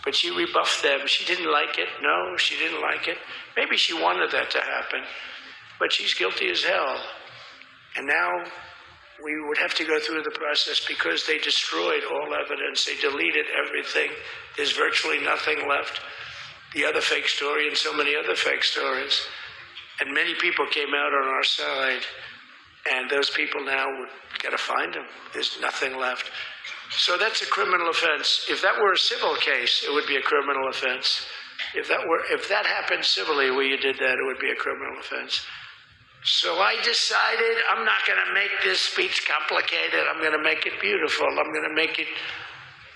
But she rebuffed them. She didn't like it. No, she didn't like it. Maybe she wanted that to happen, but she's guilty as hell. And now we would have to go through the process because they destroyed all evidence. They deleted everything. There's virtually nothing left. The other fake story and so many other fake stories. And many people came out on our side, and those people now would got to find them. There's nothing left. So that's a criminal offense. If that were a civil case, it would be a criminal offense. If that happened civilly where you did that, it would be a criminal offense. So I decided I'm not going to make this speech complicated. I'm going to make it beautiful. I'm going to make it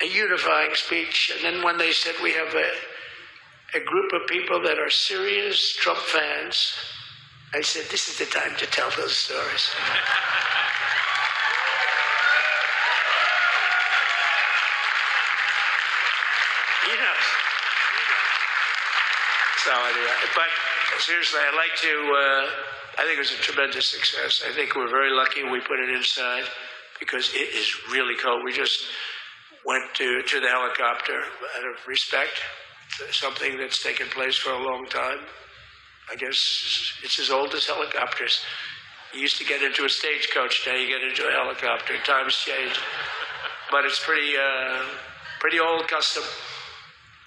a unifying speech. And then when they said we have a group of people that are serious Trump fans, I said, this is the time to tell those stories. So anyway, but seriously, I'd like to, I think it was a tremendous success. I think we're very lucky we put it inside because it is really cold. We just went to the helicopter out of respect to something that's taken place for a long time. I guess it's as old as helicopters. You used to get into a stagecoach, now you get into a helicopter. Times change. But it's pretty old custom.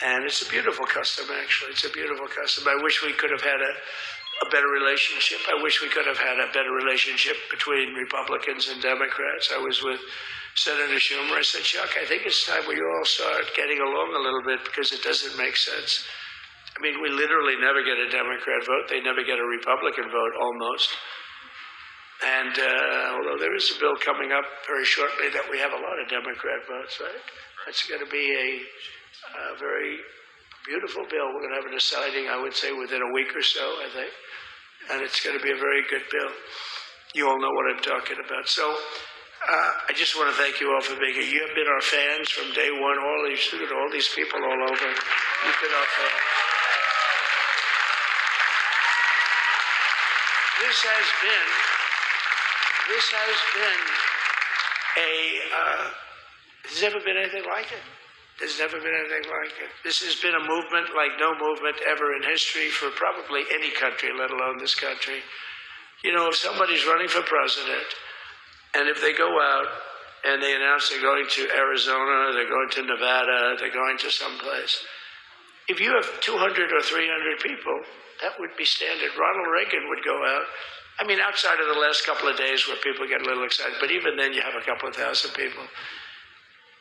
And it's a beautiful custom, actually. It's a beautiful custom. I wish we could have had a better relationship. I wish we could have had a better relationship between Republicans and Democrats. I was with Senator Schumer. I said, Chuck, I think it's time we all start getting along a little bit because it doesn't make sense. I mean, we literally never get a Democrat vote. They never get a Republican vote, almost. And although there is a bill coming up very shortly that we have a lot of Democrat votes, right? It's going to be a very beautiful bill. We're going to have a deciding, I would say, within a week or so, I think. And it's going to be a very good bill. You all know what I'm talking about. So I just want to thank you all for being here. You have been our fans from day one. All these people all over. You've been our fans. This has there's never been anything like it. There's never been anything like it. This has been a movement like no movement ever in history for probably any country, let alone this country. You know, if somebody's running for president, and if they go out and they announce they're going to Arizona, they're going to Nevada, they're going to someplace, if you have 200 or 300 people, that would be standard. Ronald Reagan would go out. I mean, outside of the last couple of days where people get a little excited, but even then you have a couple of thousand people.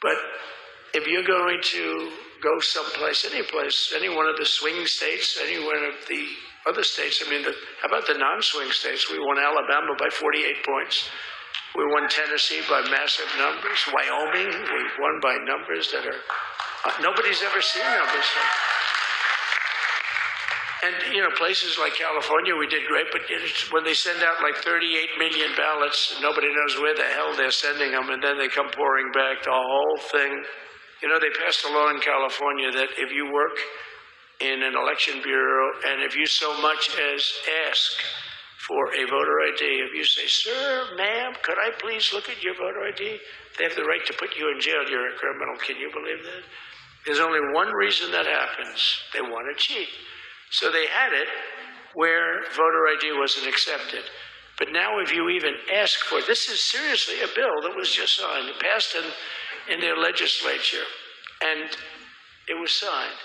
But if you're going to go someplace, any one of the swing states, any one of the other states, I mean, how about the non-swing states? We won Alabama by 48 points. We won Tennessee by massive numbers. Wyoming, we won by numbers that are, nobody's ever seen numbers. And, you know, places like California, we did great, but when they send out like 38 million ballots, nobody knows where the hell they're sending them, and then they come pouring back, the whole thing. You know, they passed a law in California that if you work in an election bureau and if you so much as ask for a voter ID, if you say, sir, ma'am, could I please look at your voter ID? They have the right to put you in jail. You're a criminal. Can you believe that? There's only one reason that happens. They want to cheat. So they had it where voter ID wasn't accepted. But now if you even ask for it, this is seriously a bill that was just signed. It passed in their legislature, and it was signed.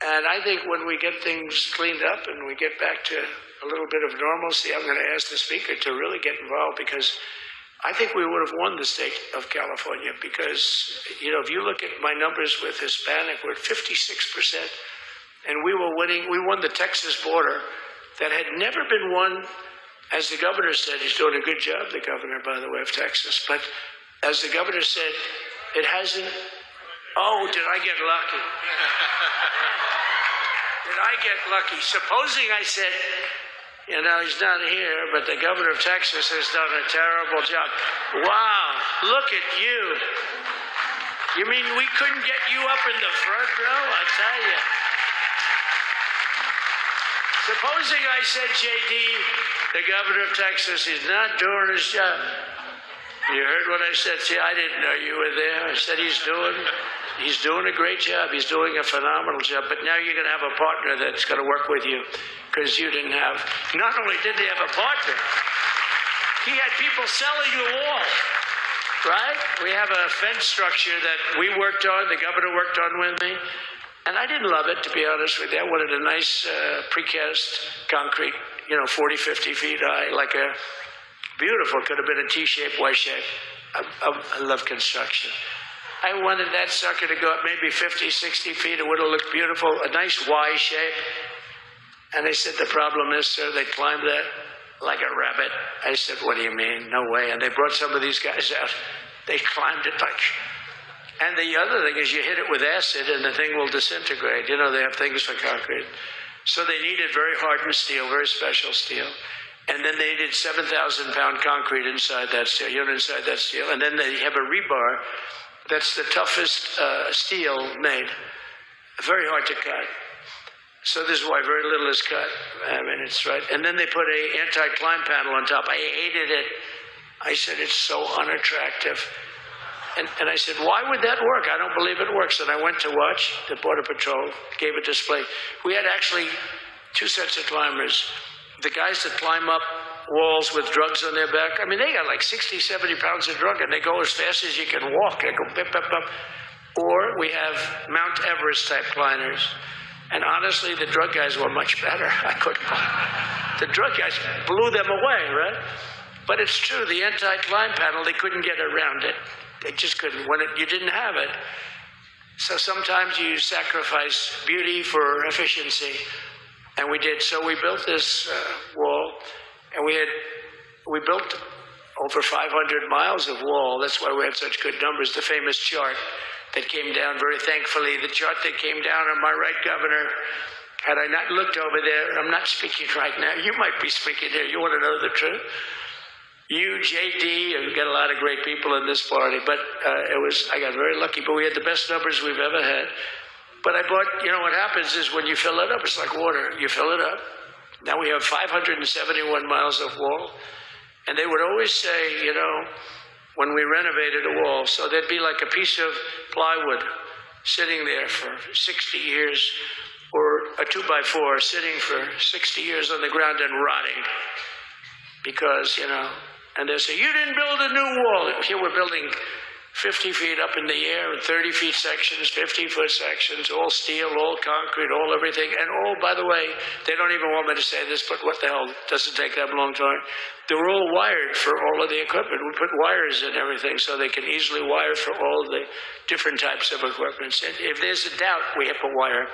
And I think when we get things cleaned up and we get back to a little bit of normalcy, I'm going to ask the Speaker to really get involved because I think we would have won the state of California because, you know, if you look at my numbers with Hispanic, we're at 56%. And we were winning. We won the Texas border that had never been won, as the governor said. He's doing a good job, the governor, by the way, of Texas. But as the governor said, it hasn't. Oh, did I get lucky? Did I get lucky? Supposing I said, you know, he's not here, but the governor of Texas has done a terrible job. Wow, look at you. You mean we couldn't get you up in the front row? I tell you. Supposing I said, J.D., the governor of Texas, is not doing his job. You heard what I said? See, I didn't know you were there. I said he's doing. he's doing a great job. He's doing a phenomenal job. But now you're going to have a partner that's going to work with you because you didn't have. Not only did he have a partner, he had people selling the wall. Right? We have a fence structure that we worked on, the governor worked on with me, and I didn't love it, to be honest with you. I wanted a nice precast concrete, 40, 50 feet high, like a beautiful, could have been a T-shape, Y-shape. I love construction. I wanted that sucker to go up maybe 50, 60 feet. It would have looked beautiful, a nice Y shape. And they said, the problem is, sir, they climbed that like a rabbit. I said, what do you mean? No way. And they brought some of these guys out. They climbed it like... And the other thing is you hit it with acid and the thing will disintegrate. They have things for concrete. So they needed very hardened steel, very special steel. And then they did 7,000-pound concrete inside that steel, inside that steel. And then they have a rebar that's the toughest steel made. Very hard to cut. So this is why very little is cut. I mean, it's right. And then they put a anti-climb panel on top. I hated it. I said, it's so unattractive. And I said, why would that work? I don't believe it works. And I went to watch. The Border Patrol gave a display. We had actually 2 sets of climbers. The guys that climb up walls with drugs on their back, I mean, they got like 60, 70 pounds of drug, and they go as fast as you can walk. They go bip, bip, bip. Or we have Mount Everest-type climbers. And honestly, the drug guys were much better. I couldn't. The drug guys blew them away, right? But it's true, the anti-climb panel, they couldn't get around it. They just couldn't. You didn't have it. So sometimes you sacrifice beauty for efficiency. And we did. So we built this wall, and we built over 500 miles of wall. That's why we had such good numbers. The famous chart that came down, very thankfully, the chart that came down on my right, Governor, had I not looked over there, I'm not speaking right now. You might be speaking there. You want to know the truth? You, JD, we've got a lot of great people in this party, but I got very lucky, but we had the best numbers we've ever had. But I bought, what happens is when you fill it up, it's like water. You fill it up. Now we have 571 miles of wall. And they would always say, when we renovated a wall, so there'd be like a piece of plywood sitting there for 60 years, or a 2x4 sitting for 60 years on the ground and rotting. Because, and they say, you didn't build a new wall. Here we're building 50 feet up in the air, 30 feet sections, 50-foot sections, all steel, all concrete, all everything. And all, by the way, they don't even want me to say this, but what the hell, doesn't take that long time. They were all wired for all of the equipment. We put wires in everything so they can easily wire for all the different types of equipment. And if there's a doubt, we have a wire.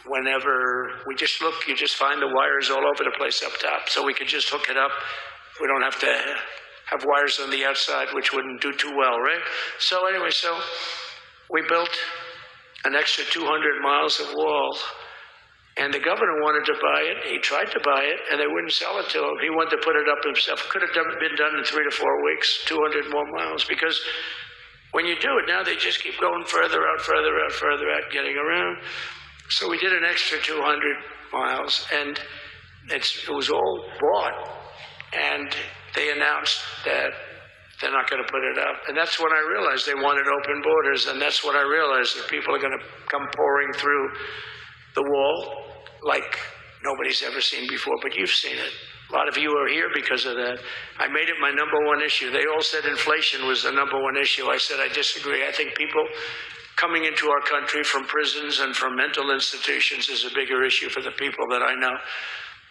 Whenever we just look, you just find the wires all over the place up top. So we could just hook it up. We don't have to have wires on the outside, which wouldn't do too well, right? So anyway, so we built an extra 200 miles of wall, and the governor wanted to buy it. He tried to buy it, and they wouldn't sell it to him. He wanted to put it up himself. Could have been done in 3 to 4 weeks, 200 more miles, because when you do it now, they just keep going further out, further out, further out, getting around. So we did an extra 200 miles, and it was all bought. And they announced that they're not going to put it up. And that's when I realized they wanted open borders. And that's when I realized that people are going to come pouring through the wall like nobody's ever seen before. But you've seen it. A lot of you are here because of that. I made it my #1 issue. They all said inflation was the #1 issue. I said, I disagree. I think people coming into our country from prisons and from mental institutions is a bigger issue for the people that I know.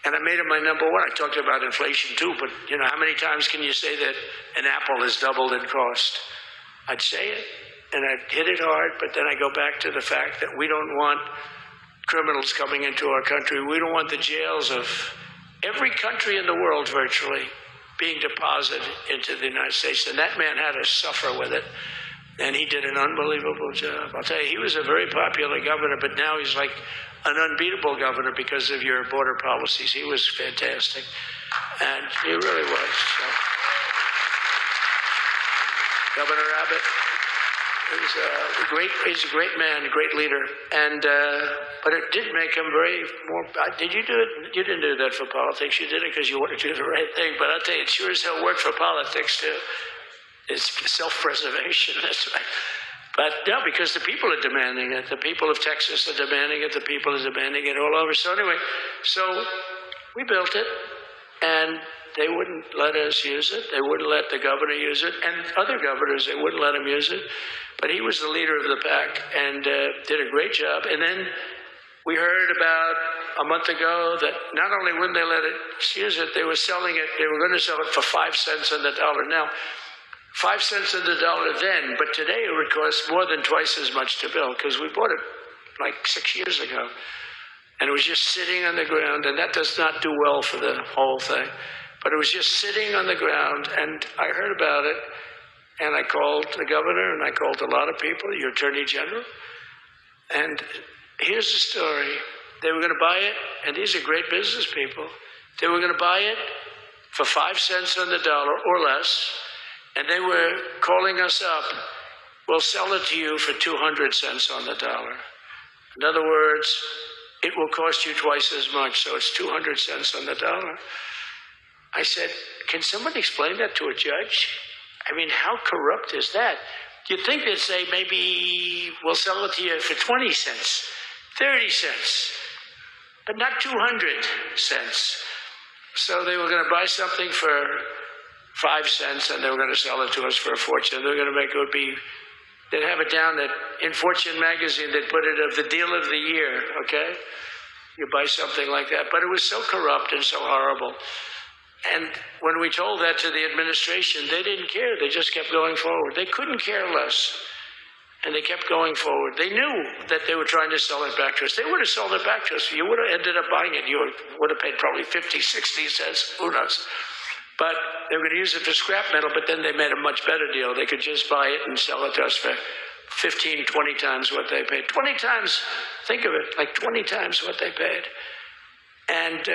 And I made it my #1. I talked about inflation too, but how many times can you say that an apple has doubled in cost? I'd say it, and I'd hit it hard, but then I go back to the fact that we don't want criminals coming into our country. We don't want the jails of every country in the world virtually being deposited into the United States. And that man had to suffer with it. And he did an unbelievable job. I'll tell you, he was a very popular governor, but now he's like an unbeatable governor because of your border policies. He was fantastic. And he really was. So. Governor Abbott he's a great man, a great leader. And but it did make him very more. Did you do it? You didn't do that for politics. You did it because you wanted to do the right thing. But I'll tell you, it sure as hell worked for politics too. It's self-preservation. That's right. But no, because the people are demanding it. The people of Texas are demanding it. The people are demanding it all over. So anyway, so we built it, and they wouldn't let us use it. They wouldn't let the governor use it. And other governors, they wouldn't let him use it. But he was the leader of the pack and did a great job. And then we heard about a month ago that not only wouldn't they let us use it, they were selling it. They were going to sell it for 5 cents on the dollar. Now, 5 cents on the dollar then, but today it would cost more than twice as much to build because we bought it like 6 years ago. And it was just sitting on the ground, and that does not do well for the whole thing. But it was just sitting on the ground, and I heard about it, and I called the governor, and I called a lot of people, your attorney general. And here's the story. They were going to buy it, and these are great business people. They were going to buy it for 5 cents on the dollar or less, and they were calling us up, we'll sell it to you for 200 cents on the dollar. In other words, it will cost you twice as much, so it's 200 cents on the dollar. I said, can somebody explain that to a judge? I mean, how corrupt is that? You'd think they'd say, maybe we'll sell it to you for 20 cents, 30 cents, but not 200 cents. So they were going to buy something for 5 cents, and they were going to sell it to us for a fortune. They were going to make it would be, they'd have it down that in Fortune magazine, they'd put it of the deal of the year, okay? You buy something like that. But it was so corrupt and so horrible. And when we told that to the administration, they didn't care. They just kept going forward. They couldn't care less. And they kept going forward. They knew that they were trying to sell it back to us. They would have sold it back to us. You would have ended up buying it. You would have paid probably 50, 60 cents. Who knows? But they were going to use it for scrap metal, but then they made a much better deal. They could just buy it and sell it to us for 15, 20 times what they paid. 20 times, think of it, like 20 times what they paid. And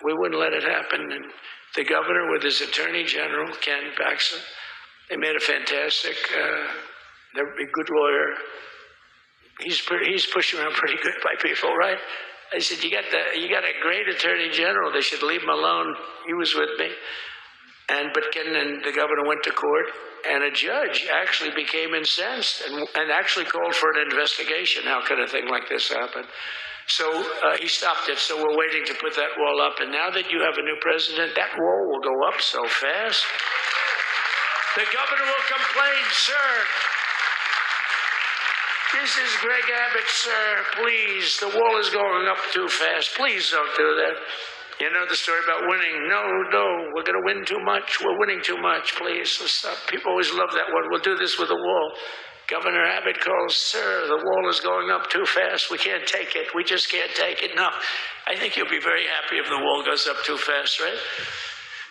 we wouldn't let it happen. And the governor with his attorney general, Ken Paxton, they made a fantastic, they're a good lawyer. He's pushed around pretty good by people, right? I said, you got a great attorney general. They should leave him alone. He was with me. But Ken and the governor went to court, and a judge actually became incensed and actually called for an investigation. How could a thing like this happen? So he stopped it. So we're waiting to put that wall up. And now that you have a new president, that wall will go up so fast. The governor will complain, sir. This is Greg Abbott, sir. Please, the wall is going up too fast. Please don't do that. You know the story about winning. No, we're going to win too much. We're winning too much. Please, let's stop. People always love that one. We'll do this with the wall. Governor Abbott calls, sir, the wall is going up too fast. We can't take it. We just can't take it. No, I think you'll be very happy if the wall goes up too fast, right?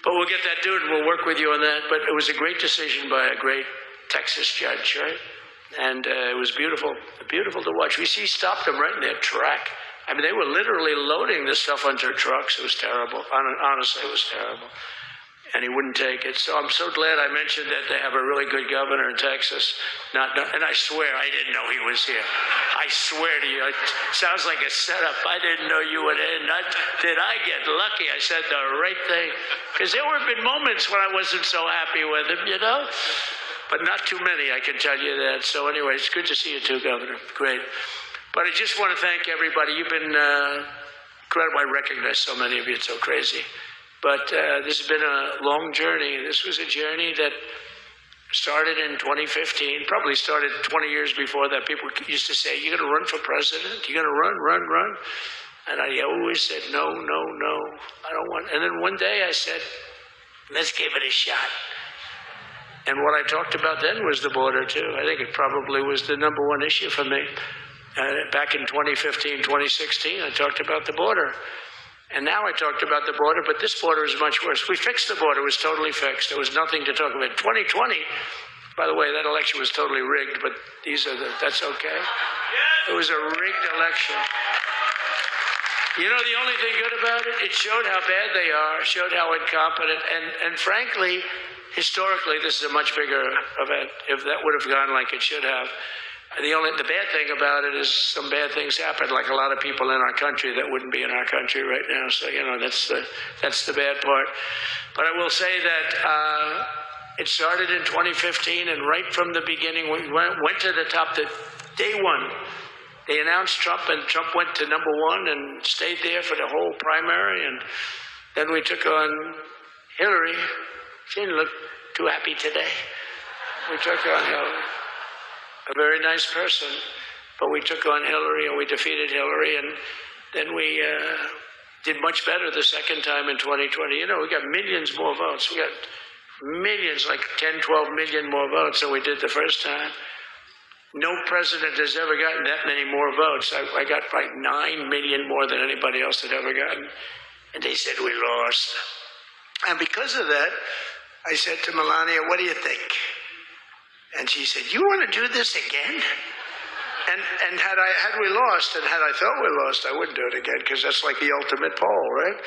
But we'll get that done. We'll work with you on that. But it was a great decision by a great Texas judge, right? And it was beautiful, beautiful to watch. We stopped them right in their track. I mean, they were literally loading this stuff onto trucks. It was terrible. Honestly, it was terrible. And he wouldn't take it. So I'm so glad I mentioned that they have a really good governor in Texas. And I swear, I didn't know he was here. I swear to you, it sounds like a setup. I didn't know you would end. Did I get lucky? I said the right thing. Because there have been moments when I wasn't so happy with him, you know? But not too many, I can tell you that. So anyway, it's good to see you too, Governor. Great. But I just want to thank everybody. You've been incredible. I recognize so many of you. It's so crazy. But this has been a long journey. This was a journey that started in 2015, probably started 20 years before that. People used to say, you're going to run for president? You're going to run? And I always said, no, I don't want. And then one day I said, let's give it a shot. And what I talked about then was the border, too. I think it probably was the #1 issue for me. Back in 2015, 2016, I talked about the border. And now I talked about the border, but this border is much worse. We fixed the border. It was totally fixed. There was nothing to talk about. 2020, by the way, that election was totally rigged, but that's okay. It was a rigged election. You know the only thing good about it? It showed how bad they are, showed how incompetent, and frankly, historically, this is a much bigger event. If that would have gone like it should have. The bad thing about it is some bad things happened, like a lot of people in our country that wouldn't be in our country right now. So, you know, that's the bad part. But I will say that It started in 2015, and right from the beginning, we went to the top. The day one, they announced Trump, and Trump went to number one and stayed there for the whole primary. And then we took on Hillary. She didn't look too happy today. We took on Hillary, a very nice person, but we took on Hillary and we defeated Hillary, and then we did much better the second time in 2020. You know, we got millions more votes. We got millions, like 10, 12 million more votes than we did the first time. No president has ever gotten that many more votes. I got like 9 million more than anybody else had ever gotten. And they said we lost. And because of that, I said to Melania, what do you think? And she said, you want to do this again? And had we lost, and had I thought we lost, I wouldn't do it again, because that's like the ultimate poll, right?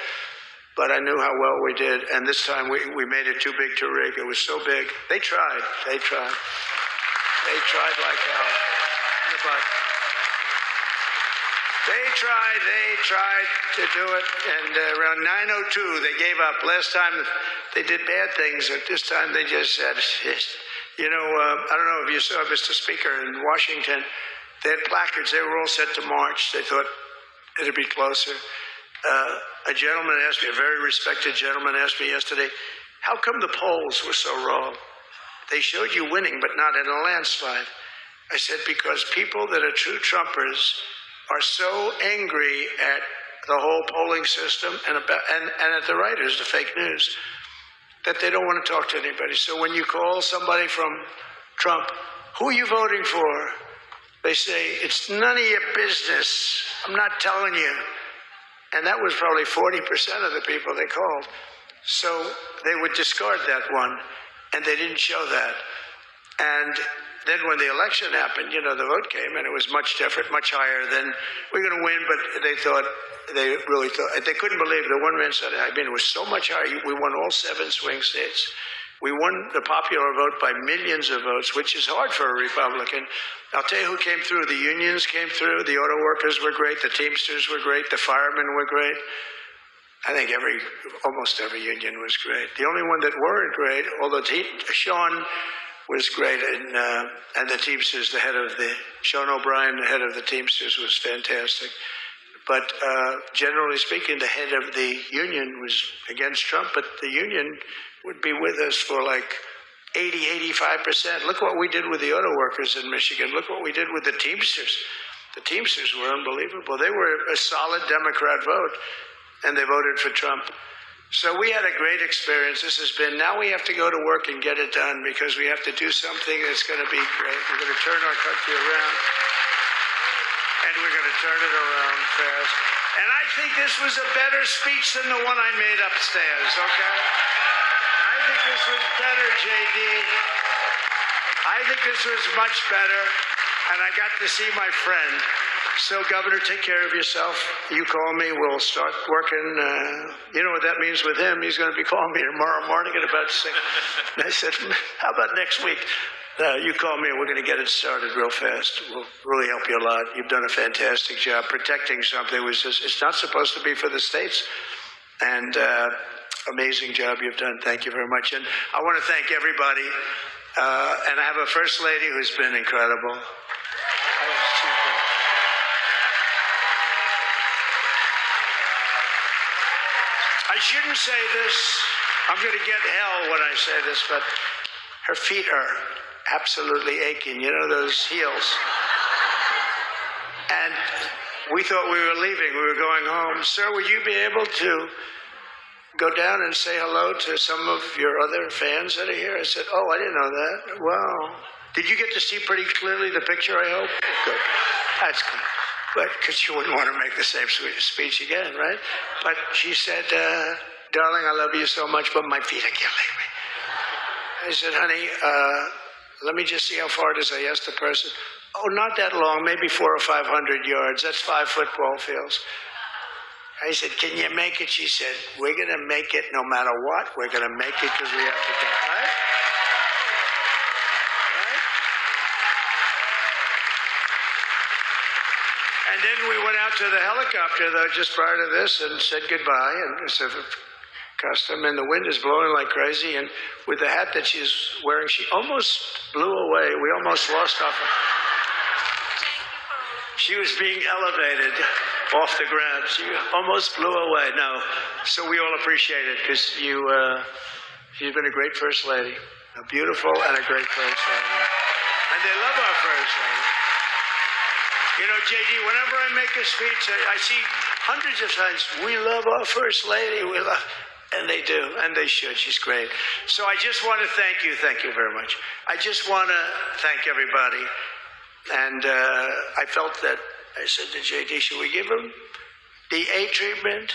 But I knew how well we did, and this time we made it too big to rig. It was so big. They tried. They tried like hell. But they tried to do it, and around 9:02 they gave up. Last time they did bad things, but this time they just said, you know, I don't know if you saw Mr. Speaker in Washington, they had placards. They were all set to march. They thought it'd be closer. A gentleman asked me, a very respected gentleman asked me yesterday, how come the polls were so wrong? They showed you winning, but not in a landslide. I said, because people that are true Trumpers are so angry at the whole polling system and at the writers, the fake news, that they don't want to talk to anybody. So when you call somebody from Trump, who are you voting for? They say, it's none of your business. I'm not telling you. And that was probably 40% of the people they called. So they would discard that one, and they didn't show that. And then when the election happened, you know, the vote came, and it was much different, much higher than we're going to win, but they really thought, they couldn't believe it. The one man said, I mean, it was so much higher. We won all 7 swing states. We won the popular vote by millions of votes, which is hard for a Republican. I'll tell you who came through. The unions came through. The auto workers were great. The Teamsters were great. The firemen were great. I think almost every union was great. The only one that weren't great, although Sean was great, and the Teamsters, Sean O'Brien, the head of the Teamsters, was fantastic. But generally speaking, the head of the union was against Trump, but the union would be with us for like 85%. Look what we did with the auto workers in Michigan. Look what we did with the Teamsters. The Teamsters were unbelievable. They were a solid Democrat vote, and they voted for Trump. So we had a great experience. Now we have to go to work and get it done, because we have to do something that's going to be great. We're going to turn our country around, and we're going to turn it around fast. And I think this was a better speech than the one I made upstairs, okay? I think this was better, JD. I think this was much better, and I got to see my friend. So, Governor, take care of yourself. You call me, we'll start working. You know what that means with him? He's going to be calling me tomorrow morning at about 6. And I said, how about next week? You call me, and we're going to get it started real fast. We'll really help you a lot. You've done a fantastic job protecting something. It's not supposed to be for the states. And amazing job you've done. Thank you very much. And I want to thank everybody. And I have a First Lady who's been incredible. I shouldn't say this. I'm going to get hell when I say this, but her feet are absolutely aching. You know, those heels. And we thought we were leaving. We were going home. Sir, would you be able to go down and say hello to some of your other fans that are here? I said, oh, I didn't know that. Wow. Did you get to see pretty clearly the picture, I hope? Good. That's good. But because you wouldn't want to make the same speech again, right? But she said, darling, I love you so much, but my feet are killing me. I said, honey, let me just see how far it is. I asked the person. Oh, not that long, maybe 400 or 500 yards. That's 5 football fields. I said, can you make it? She said, we're going to make it no matter what. We're going to make it because we have to go, right? And then we went out to the helicopter, though, just prior to this, and said goodbye. And it's a costume, and the wind is blowing like crazy. And with the hat that she's wearing, she almost blew away. We almost lost our. She was being elevated off the ground. She almost blew away. No, so we all appreciate it because you've been a great First Lady, a beautiful and a great First Lady. And they love our First Lady. You know, JD, whenever I make a speech, I see hundreds of times, we love our First Lady, we love, and they do, and they should. She's great. So I just want to thank you very much. I just want to thank everybody. And I felt that, I said to JD, should we give him the A treatment,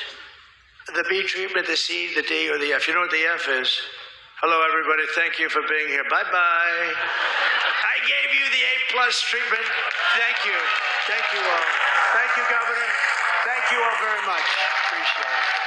the B treatment, the C, the D, or the F? You know what the F is? Hello, everybody. Thank you for being here. Bye-bye. I gave you the A+ treatment. Thank you. Thank you all. Thank you, Governor. Thank you all very much. Appreciate it.